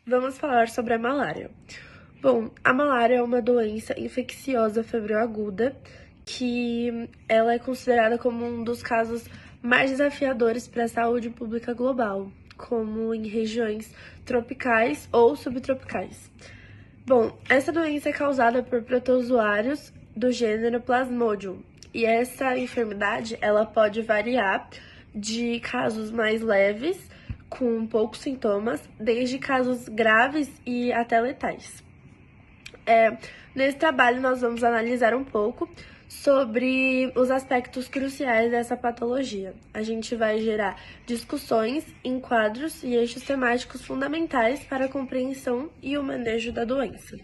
Vamos falar sobre a malária. Bom, a malária é uma doença infecciosa febril aguda que ela é considerada como um dos casos mais desafiadores para a saúde pública global, como em regiões tropicais ou subtropicais. Bom, essa doença é causada por protozoários do gênero Plasmodium, e essa enfermidade ela pode variar de casos mais leves, com poucos sintomas, desde casos graves e até letais. Nesse trabalho, nós vamos analisar um pouco sobre os aspectos cruciais dessa patologia. A gente vai gerar discussões, enquadros e eixos temáticos fundamentais para a compreensão e o manejo da doença.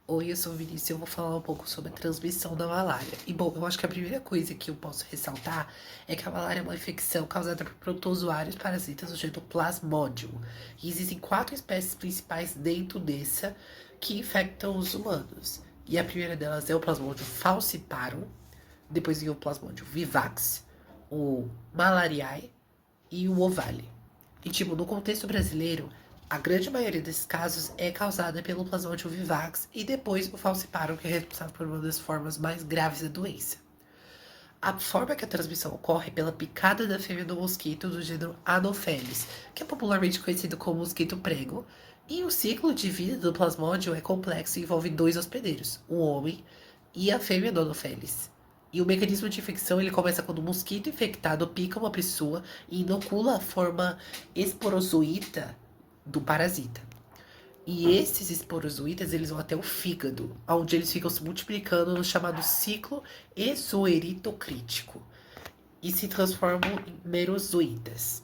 Oi, eu sou o Vinícius e eu vou falar um pouco sobre a transmissão da malária. E bom, eu acho que a primeira coisa que eu posso ressaltar é que a malária é uma infecção causada por protozoários parasitas do gênero Plasmodium. E existem 4 espécies principais dentro dessa que infectam os humanos. E a primeira delas é o Plasmodium falciparum, depois vem o Plasmodium vivax, o malariae e o ovale. E tipo, no contexto brasileiro, a grande maioria desses casos é causada pelo Plasmodium vivax e depois o falciparum, que é responsável por uma das formas mais graves da doença. A forma que a transmissão ocorre é pela picada da fêmea do mosquito do gênero Anopheles, que é popularmente conhecido como mosquito prego, e o ciclo de vida do Plasmodium é complexo e envolve 2 hospedeiros, o homem e a fêmea do Anopheles. E o mecanismo de infecção ele começa quando o mosquito infectado pica uma pessoa e inocula a forma esporozoíta do parasita. E esses esporozoítas, eles vão até o fígado, onde eles ficam se multiplicando no chamado ciclo exoeritocrítico e se transformam em merozoítas.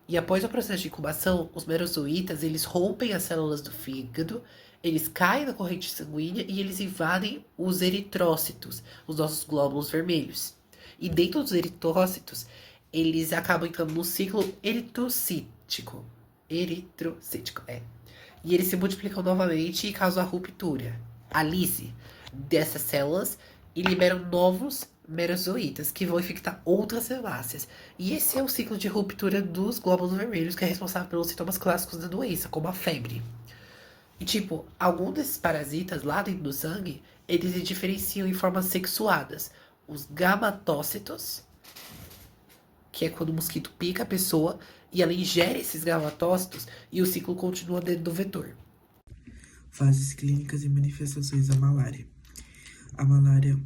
E após o processo de incubação, os merozoítas, eles rompem as células do fígado, eles caem na corrente sanguínea e eles invadem os eritrócitos, os nossos glóbulos vermelhos. E dentro dos eritrócitos, eles acabam entrando no ciclo eritrocítico. Eritrocítico, é. E eles se multiplicam novamente e causam a ruptura, a lise dessas células e liberam novos merozoítas que vão infectar outras hemácias. E esse é o ciclo de ruptura dos glóbulos vermelhos que é responsável pelos sintomas clássicos da doença, como a febre. E tipo, alguns desses parasitas lá dentro do sangue, eles se diferenciam em formas sexuadas. Os gamatócitos, que é quando o mosquito pica a pessoa e ela ingere esses gamatócitos e o ciclo continua dentro do vetor. Fases clínicas e manifestações da malária. A malária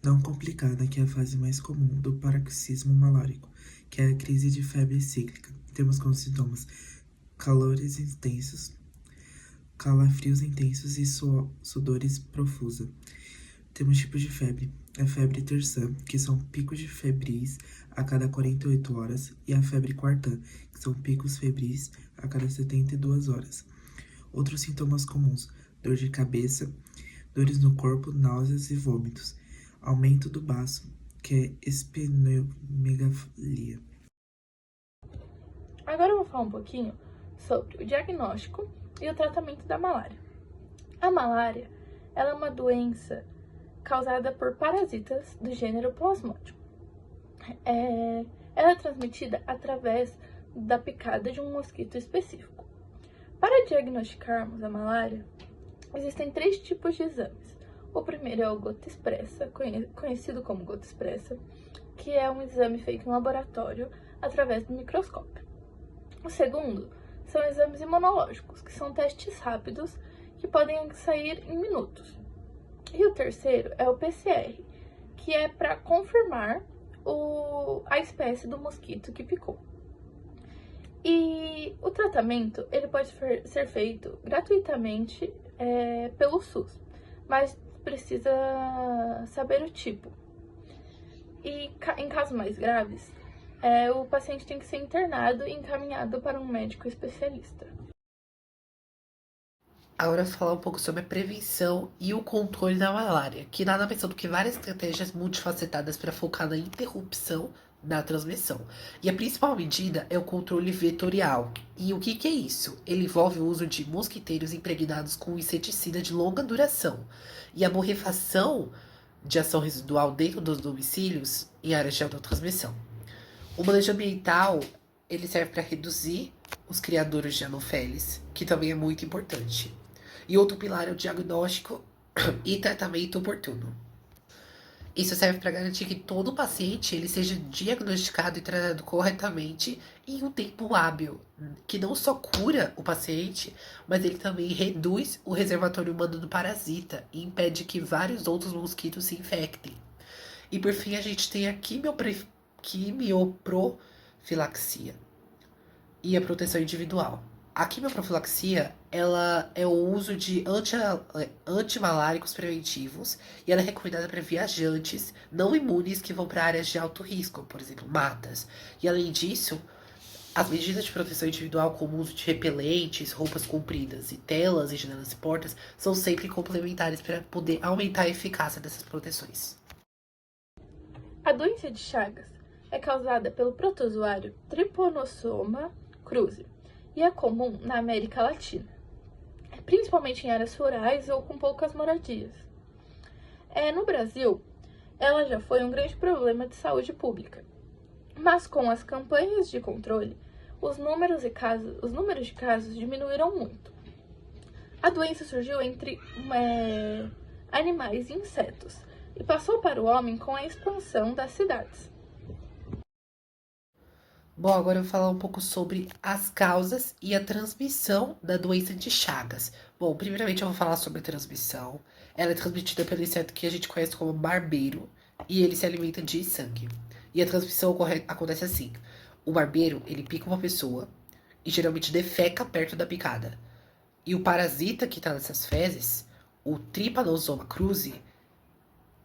não complicada, que é a fase mais comum do paroxismo malárico, que é a crise de febre cíclica. Temos como sintomas calores intensos, calafrios intensos e sudores profusa. Temos tipos de febre. A febre terçã, que são picos de febris a cada 48 horas, e a febre quartã, que são picos febris a cada 72 horas. Outros sintomas comuns: dor de cabeça, dores no corpo, náuseas e vômitos. Aumento do baço, que é esplenomegalia. Agora eu vou falar um pouquinho sobre o diagnóstico e o tratamento da malária. A malária, ela é uma doença causada por parasitas do gênero Plasmodium. Ela é transmitida através da picada de um mosquito específico. Para diagnosticarmos a malária, existem 3 tipos de exames. O primeiro é o gota expressa, conhecido como gota expressa, que é um exame feito em laboratório através do microscópio. O segundo são exames imunológicos, que são testes rápidos que podem sair em minutos. E o terceiro é o PCR, que é para confirmar a espécie do mosquito que picou. E o tratamento ele pode ser feito gratuitamente pelo SUS, mas precisa saber o tipo. E em casos mais graves, o paciente tem que ser internado e encaminhado para um médico especialista. Agora eu vou falar um pouco sobre a prevenção e o controle da malária, que nada mais são do que várias estratégias multifacetadas para focar na interrupção da transmissão. E a principal medida é o controle vetorial. E o que é isso? Ele envolve o uso de mosquiteiros impregnados com inseticida de longa duração e a borrifação de ação residual dentro dos domicílios em áreas de alta transmissão. O manejo ambiental ele serve para reduzir os criadores de anofélis, que também é muito importante. E outro pilar é o diagnóstico e tratamento oportuno. Isso serve para garantir que todo paciente ele seja diagnosticado e tratado corretamente em um tempo hábil, que não só cura o paciente, mas ele também reduz o reservatório humano do parasita e impede que vários outros mosquitos se infectem. E por fim, a gente tem a quimioprofilaxia e a proteção individual. A quimioprofilaxia, ela é o uso de antimaláricos preventivos e ela é recomendada para viajantes não imunes que vão para áreas de alto risco, por exemplo, matas. E além disso, as medidas de proteção individual, como o uso de repelentes, roupas compridas e telas e janelas e portas, são sempre complementares para poder aumentar a eficácia dessas proteções. A doença de Chagas é causada pelo protozoário Trypanosoma cruzi e é comum na América Latina, principalmente em áreas rurais ou com poucas moradias. No Brasil, ela já foi um grande problema de saúde pública, mas com as campanhas de controle, os números de casos diminuíram muito. A doença surgiu entre animais e insetos e passou para o homem com a expansão das cidades. Bom, agora eu vou falar um pouco sobre as causas e a transmissão da doença de Chagas. Bom, primeiramente eu vou falar sobre a transmissão. Ela é transmitida pelo inseto que a gente conhece como barbeiro e ele se alimenta de sangue. E a transmissão acontece assim. O barbeiro, ele pica uma pessoa e geralmente defeca perto da picada. E o parasita que está nessas fezes, o Trypanosoma cruzi,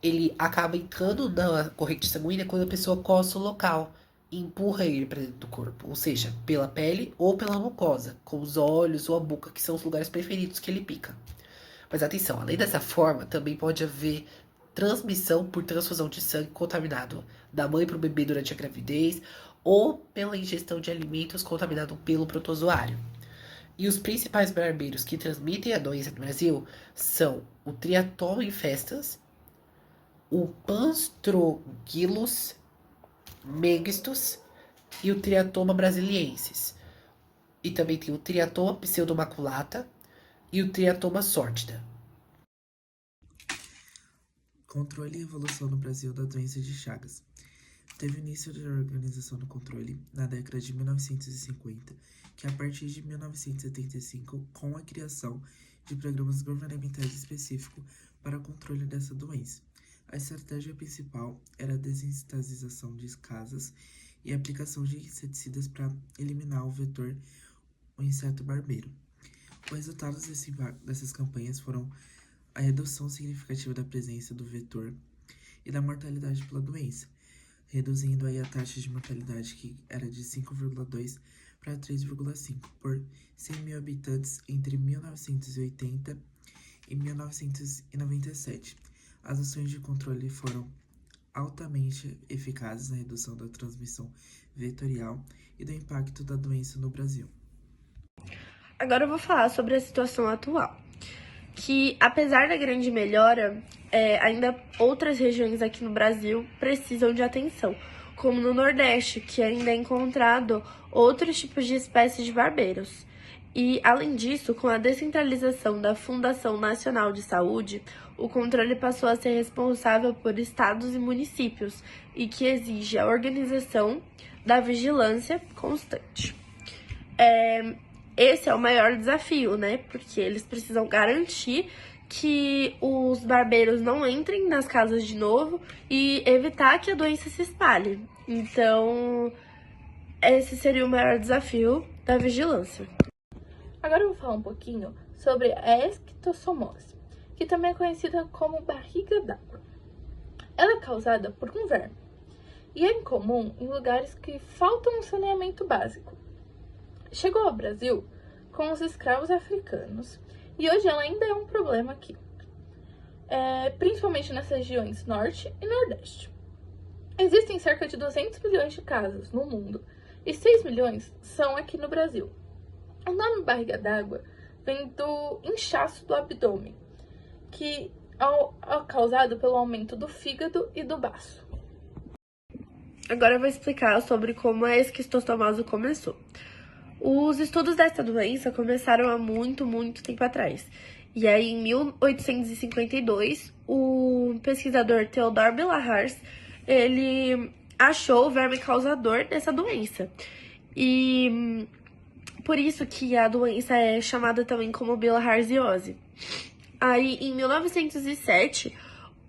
ele acaba entrando na corrente sanguínea quando a pessoa coça o local e empurra ele para dentro do corpo, ou seja, pela pele ou pela mucosa, com os olhos ou a boca, que são os lugares preferidos que ele pica. Mas atenção, além dessa forma, também pode haver transmissão por transfusão de sangue contaminado da mãe para o bebê durante a gravidez ou pela ingestão de alimentos contaminados pelo protozoário. E os principais barbeiros que transmitem a doença no Brasil são o Triatoma infestans, o Panstrogyllus megistus e o Triatoma brasiliensis. E também tem o Triatoma pseudomaculata e o Triatoma sordida. Controle e evolução no Brasil da doença de Chagas. Teve início da organização do controle na década de 1950, que a partir de 1975, com a criação de programas governamentais específicos para o controle dessa doença. A estratégia principal era a desensitização de casas e a aplicação de inseticidas para eliminar o vetor, o inseto barbeiro. Os resultados dessas campanhas foram a redução significativa da presença do vetor e da mortalidade pela doença, reduzindo aí a taxa de mortalidade que era de 5,2 para 3,5 por 100 mil habitantes entre 1980 e 1997. As ações de controle foram altamente eficazes na redução da transmissão vetorial e do impacto da doença no Brasil. Agora eu vou falar sobre a situação atual, que apesar da grande melhora, ainda outras regiões aqui no Brasil precisam de atenção, como no Nordeste, que ainda é encontrado outros tipos de espécies de barbeiros. E, além disso, com a descentralização da Fundação Nacional de Saúde, o controle passou a ser responsável por estados e municípios, e que exige a organização da vigilância constante. Esse é o maior desafio, né? Porque eles precisam garantir que os barbeiros não entrem nas casas de novo e evitar que a doença se espalhe. Então, esse seria o maior desafio da vigilância. Agora eu vou falar um pouquinho sobre a esquistossomose, que também é conhecida como barriga d'água. Ela é causada por um verme e é incomum em lugares que faltam um saneamento básico. Chegou ao Brasil com os escravos africanos e hoje ela ainda é um problema aqui, principalmente nas regiões Norte e Nordeste. Existem cerca de 200 milhões de casos no mundo e 6 milhões são aqui no Brasil. O nome barriga d'água vem do inchaço do abdômen, que é causado pelo aumento do fígado e do baço. agora eu vou explicar sobre como a esquistossomose começou. Os estudos dessa doença começaram há muito tempo atrás. E aí, em 1852, o pesquisador Theodore Billahars, ele achou o verme causador dessa doença. E por isso que a doença é chamada também como bilharziose. Aí, em 1907,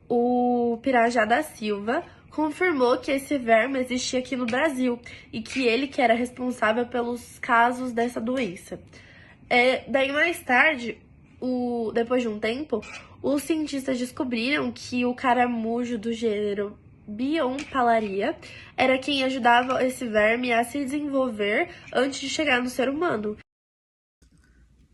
o Pirajá da Silva confirmou que esse verme existia aqui no Brasil e que ele que era responsável pelos casos dessa doença. Daí, mais tarde, depois de um tempo, os cientistas descobriram que o caramujo do gênero Biompalaria era quem ajudava esse verme a se desenvolver antes de chegar no ser humano.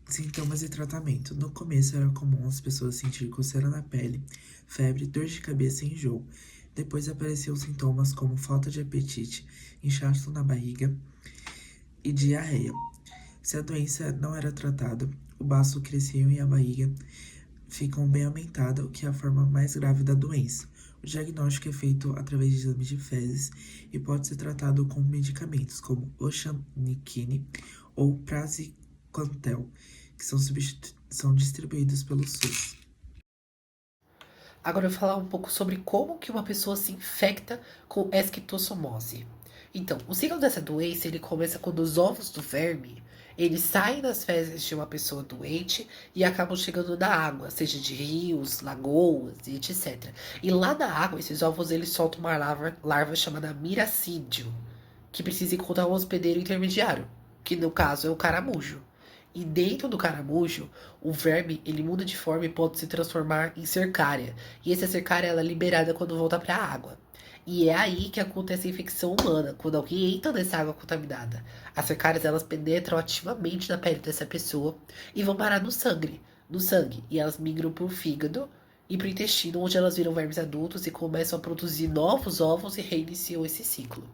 Sintomas e tratamento. No começo era comum as pessoas sentir coceira na pele, febre, dor de cabeça e enjoo. Depois apareciam sintomas como falta de apetite, inchaço na barriga e diarreia. Se a doença não era tratada, o baço crescia e a barriga ficam bem aumentada, o que é a forma mais grave da doença. O diagnóstico é feito através de exames de fezes e pode ser tratado com medicamentos como oxanicine ou praziquantel, que são distribuídos pelo SUS. Agora eu vou falar um pouco sobre como que uma pessoa se infecta com esquistossomose. Então, o ciclo dessa doença, ele começa quando os ovos do verme, eles saem das fezes de uma pessoa doente e acabam chegando na água, seja de rios, lagoas e etc. E lá na água, esses ovos, eles soltam uma larva chamada miracídio, que precisa encontrar um hospedeiro intermediário, que no caso é o caramujo. E dentro do caramujo, o verme, ele muda de forma e pode se transformar em cercária. E essa cercária, ela é liberada quando volta para a água. E é aí que acontece a infecção humana, quando alguém entra nessa água contaminada. As cercárias, elas penetram ativamente na pele dessa pessoa e vão parar no sangue. E elas migram para o fígado e para o intestino, onde elas viram vermes adultos e começam a produzir novos ovos e reiniciam esse ciclo.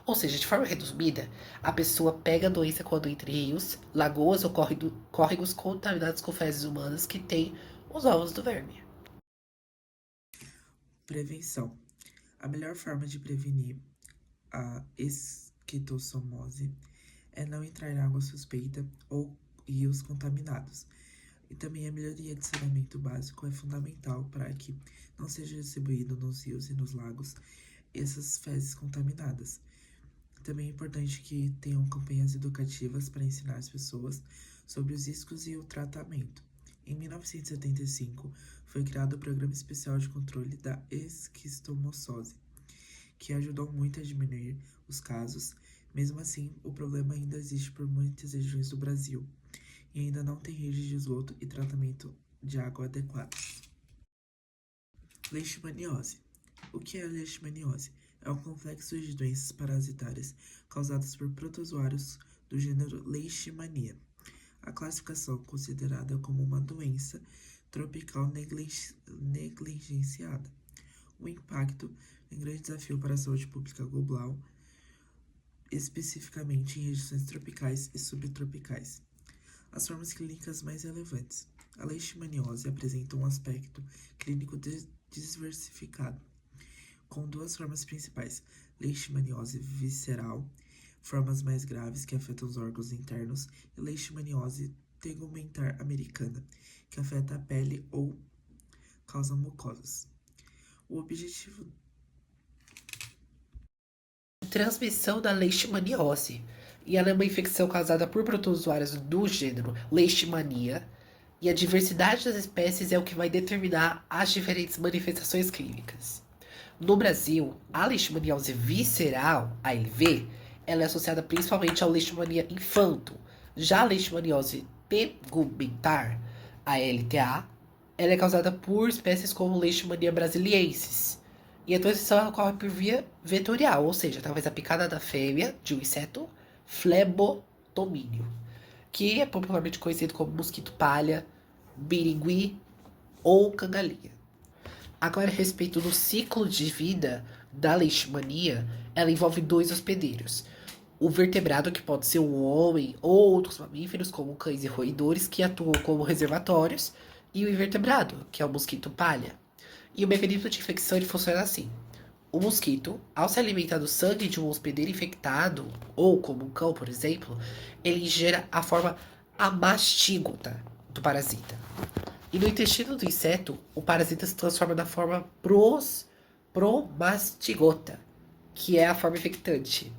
Ou seja, de forma resumida, a pessoa pega a doença quando entra em rios, lagoas ou córregos contaminados com fezes humanas que têm os ovos do verme. Prevenção. A melhor forma de prevenir a esquistossomose é não entrar em água suspeita ou rios contaminados. E também a melhoria de saneamento básico é fundamental para que não seja distribuído nos rios e nos lagos essas fezes contaminadas. Também é importante que tenham campanhas educativas para ensinar as pessoas sobre os riscos e o tratamento. Em 1975, foi criado o Programa Especial de Controle da Esquistossomose, que ajudou muito a diminuir os casos. Mesmo assim, o problema ainda existe por muitas regiões do Brasil e ainda não tem rede de esgoto e tratamento de água adequados. Leishmaniose. O que é a leishmaniose? É um complexo de doenças parasitárias causadas por protozoários do gênero Leishmania. A classificação é considerada como uma doença tropical negligenciada. O impacto é um grande desafio para a saúde pública global, especificamente em regiões tropicais e subtropicais. As formas clínicas mais relevantes. A leishmaniose apresenta um aspecto clínico diversificado, com duas formas principais: leishmaniose visceral, formas mais graves que afetam os órgãos internos, e leishmaniose tegumentar americana, que afeta a pele ou causa mucosas. O objetivo Transmissão da leishmaniose. E ela é uma infecção causada por protozoários do gênero Leishmania. E a diversidade das espécies é o que vai determinar as diferentes manifestações clínicas. No Brasil, a leishmaniose visceral, ALV, ela é associada principalmente à leishmania infanto. Já a leishmaniose tegumentar, ALTA, ela é causada por espécies como Leishmania brasiliensis. E a transmissão ocorre por via vetorial, ou seja, através da picada da fêmea de um inseto flebotomínio, que é popularmente conhecido como mosquito palha, birigui ou cangalinha. Agora, a respeito do ciclo de vida da leishmania, ela envolve dois hospedeiros. O vertebrado, que pode ser um homem ou outros mamíferos, como cães e roedores, que atuam como reservatórios, e o invertebrado, que é o mosquito palha. E o mecanismo de infecção ele funciona assim. O mosquito, ao se alimentar do sangue de um hospedeiro infectado, ou como um cão, por exemplo, ele ingere a forma amastígota do parasita. E no intestino do inseto, o parasita se transforma na forma promastigota, que é a forma infectante.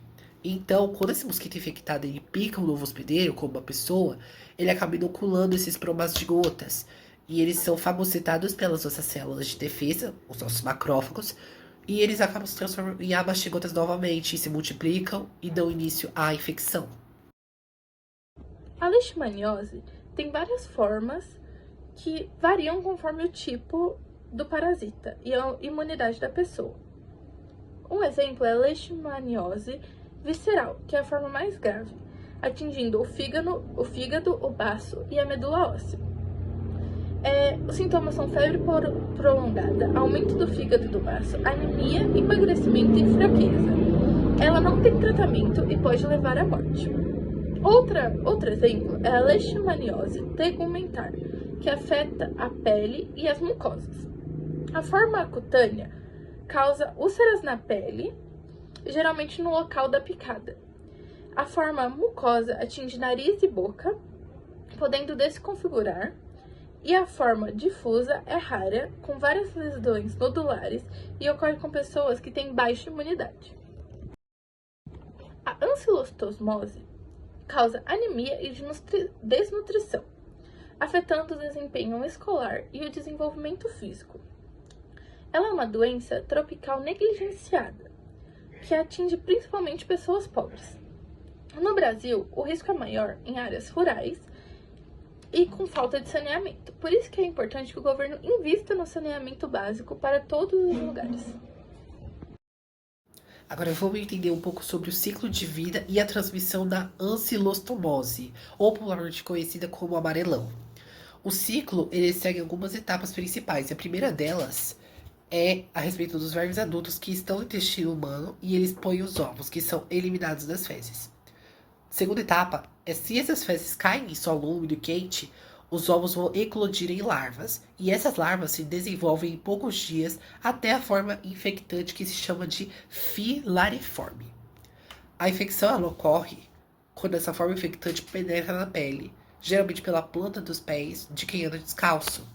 Então, quando esse mosquito infectado ele pica um novo hospedeiro, como uma pessoa, ele acaba inoculando esses promastigotas. E eles são fagocitados pelas nossas células de defesa, os nossos macrófagos, e eles acabam se transformando em amastigotas novamente, e se multiplicam e dão início à infecção. A leishmaniose tem várias formas que variam conforme o tipo do parasita e a imunidade da pessoa. Um exemplo é a leishmaniose visceral, que é a forma mais grave, atingindo o fígado, o baço e a medula óssea. Os sintomas são febre prolongada, aumento do fígado e do baço, anemia, emagrecimento e fraqueza. Ela não tem tratamento e pode levar à morte. Outro exemplo é a leishmaniose tegumentar, que afeta a pele e as mucosas. A forma cutânea causa úlceras na pele, geralmente no local da picada. A forma mucosa atinge nariz e boca, podendo desconfigurar. E a forma difusa é rara, com várias lesões nodulares e ocorre com pessoas que têm baixa imunidade. A ancilostomose causa anemia e desnutrição, afetando o desempenho escolar e o desenvolvimento físico. Ela é uma doença tropical negligenciada, que atinge principalmente pessoas pobres. No Brasil, o risco é maior em áreas rurais e com falta de saneamento. Por isso que é importante que o governo invista no saneamento básico para todos os lugares. Agora vamos entender um pouco sobre o ciclo de vida e a transmissão da ancilostomose, ou popularmente conhecida como amarelão. O ciclo ele segue algumas etapas principais. A primeira delas é a respeito dos vermes adultos que estão no intestino humano e eles põem os ovos, que são eliminados das fezes. Segunda etapa é se essas fezes caem em solo úmido e quente, os ovos vão eclodir em larvas, e essas larvas se desenvolvem em poucos dias até a forma infectante que se chama de filariforme. A infecção ela ocorre quando essa forma infectante penetra na pele, geralmente pela planta dos pés de quem anda descalço.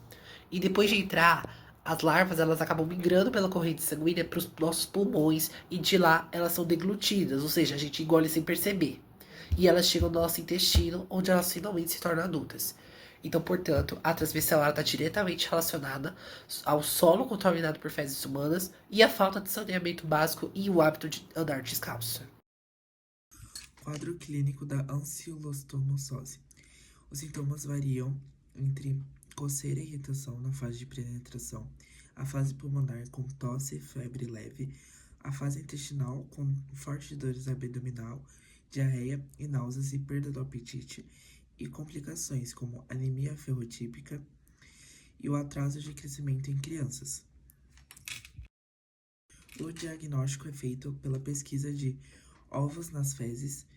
E depois de entrar, as larvas elas acabam migrando pela corrente sanguínea para os nossos pulmões, e de lá elas são deglutidas, ou seja, a gente engole sem perceber. E elas chegam no nosso intestino, onde elas finalmente se tornam adultas. Então, portanto, a transmissão está diretamente relacionada ao solo contaminado por fezes humanas e à falta de saneamento básico e o hábito de andar descalço. Quadro clínico da ancilostomose. Os sintomas variam entre coceira e irritação na fase de penetração, a fase pulmonar com tosse e febre leve, a fase intestinal com fortes dores abdominal, diarreia e náuseas e perda do apetite, e complicações como anemia ferrotípica e o atraso de crescimento em crianças. O diagnóstico é feito pela pesquisa de ovos nas fezes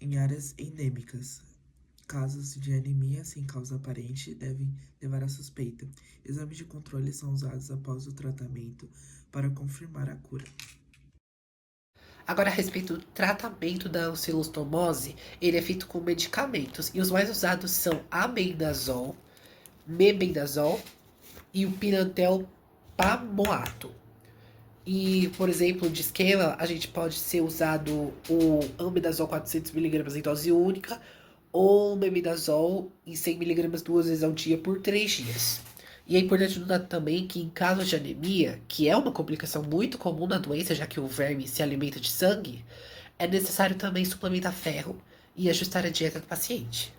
em áreas endêmicas. Casos de anemia sem causa aparente devem levar à suspeita. Exames de controle são usados após o tratamento para confirmar a cura. Agora, a respeito do tratamento da ancilostomose, ele é feito com medicamentos, e os mais usados são albendazol, mebendazol e o pirantel pamoato. E, por exemplo, de esquema, a gente pode ser usado o albendazol 400mg em dose única, ou o mebendazol em 100mg 2 vezes ao dia por 3 dias. E é importante notar também que em casos de anemia, que é uma complicação muito comum na doença, já que o verme se alimenta de sangue, é necessário também suplementar ferro e ajustar a dieta do paciente.